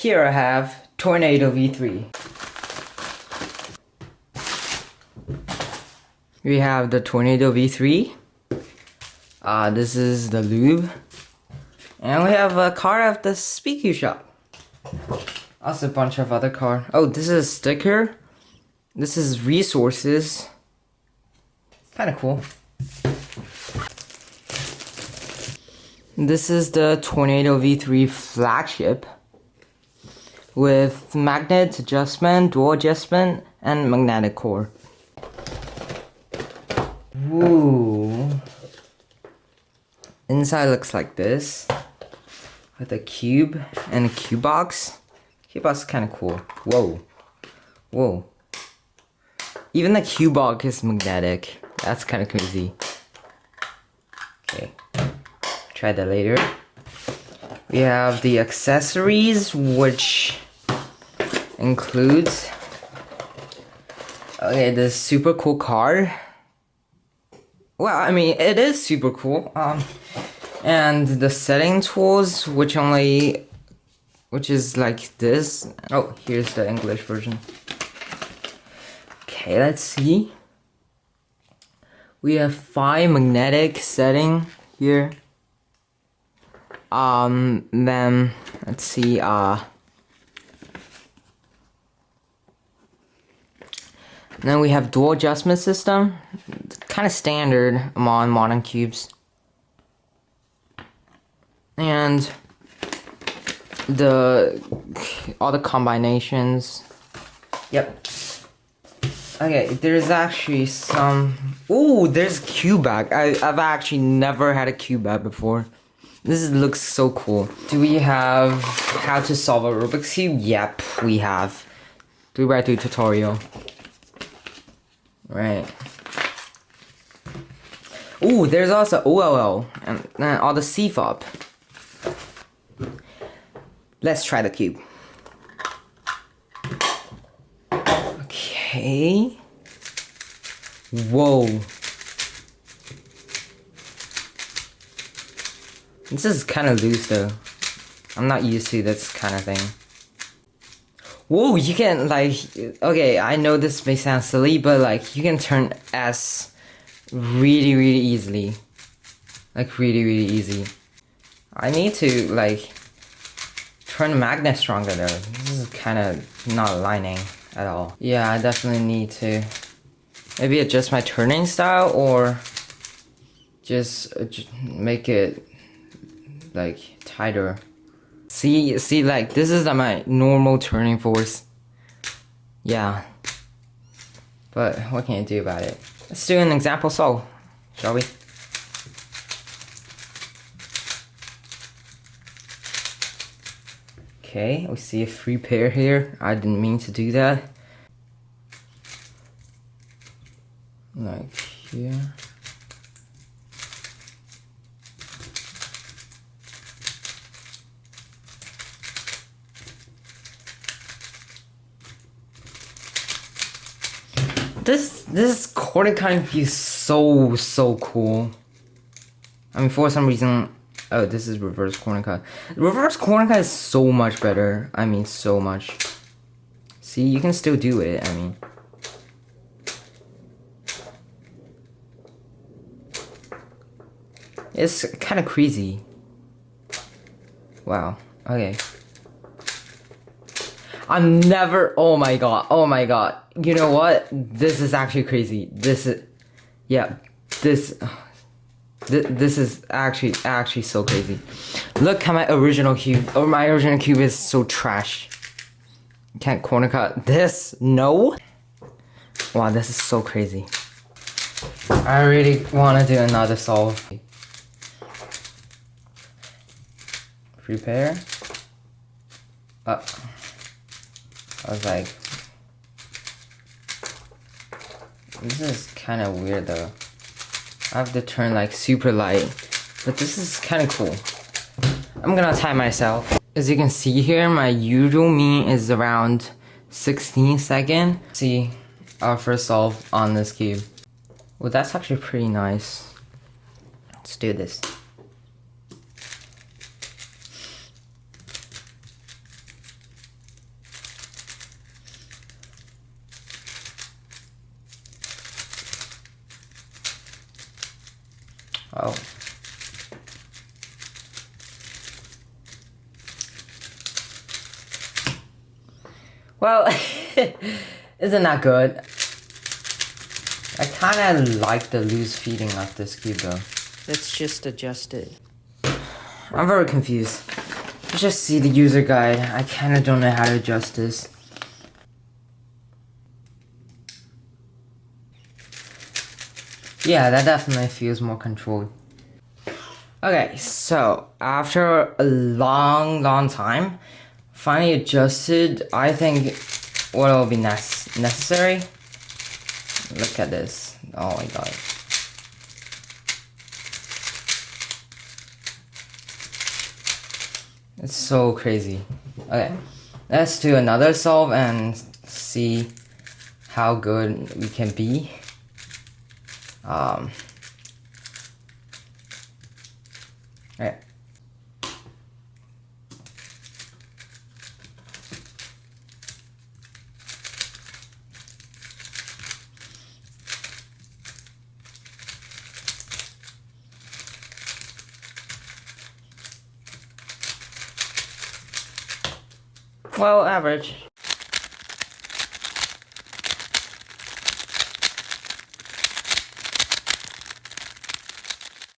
Here I have Tornado V3. We have the Tornado V3. This is the lube. And we have a card at the speaker shop. Also a bunch of other cards. Oh, this is a sticker. This is resources. Kinda cool. This is the Tornado V3 Flagship with magnet adjustment, dual adjustment, and magnetic core. Ooh. Inside looks like this with a cube and a cube box. Cube box is kind of cool. Whoa. Whoa. Even the cube box is magnetic. That's kind of crazy. Okay. Try that later. We have the accessories, which includes this super cool card. Well, I mean, it is super cool. And the setting tools, which is like this. Oh, here's the English version. Okay, let's see. We have 5 magnetic setting here. Then let's see. Then we have dual adjustment system, kind of standard among modern cubes, and all the combinations. Yep. Okay, there's actually some. Ooh, there's a cube bag. I've actually never had a cube bag before. This looks so cool. Do we have how to solve a Rubik's Cube? Yep, we have 3x3 tutorial. Right. Ooh, there's also OLL and all the CFOP. Let's try the cube. Okay. Whoa. This is kind of loose though. I'm not used to this kind of thing. Whoa, you can okay, I know this may sound silly, but you can turn S really easily. Really easy. I need to turn the magnet stronger though. This is kind of not aligning at all. Yeah, I definitely need to maybe adjust my turning style or just make it tighter. See, this is my normal turning force. Yeah. But what can you do about it? Let's do an example solve, shall we? Okay, we see a free pair here. I didn't mean to do that. Like here. This quarter kind of is so cool. I mean, for some reason, oh, this is reverse corner cut. Reverse corner cut is so much better. I mean, so much. See, you can still do it. I mean, it's kind of crazy. Wow. Okay. I'm never. Oh my god. You know what? This is actually crazy. This is actually so crazy. Look how my original cube is so trash. Can't corner cut this. No. Wow, this is so crazy. I really want to do another solve. Prepare. I was like, this is kind of weird though. I have to turn super light, but this is kind of cool. I'm gonna tie myself. As you can see here, my usual mean is around 16 seconds. See our first solve on this cube. Well, that's actually pretty nice. Let's do this. Oh. Well, isn't that good? I kinda like the loose feeling of this cube though. Let's just adjust it. I'm very confused. Let's just see the user guide. I kinda don't know how to adjust this. Yeah, that definitely feels more controlled. Okay, so after a long time, finally adjusted, I think what will be necessary. Look at this. Oh my god. It's so crazy. Okay, let's do another solve and see how good we can be. Right. Well, average.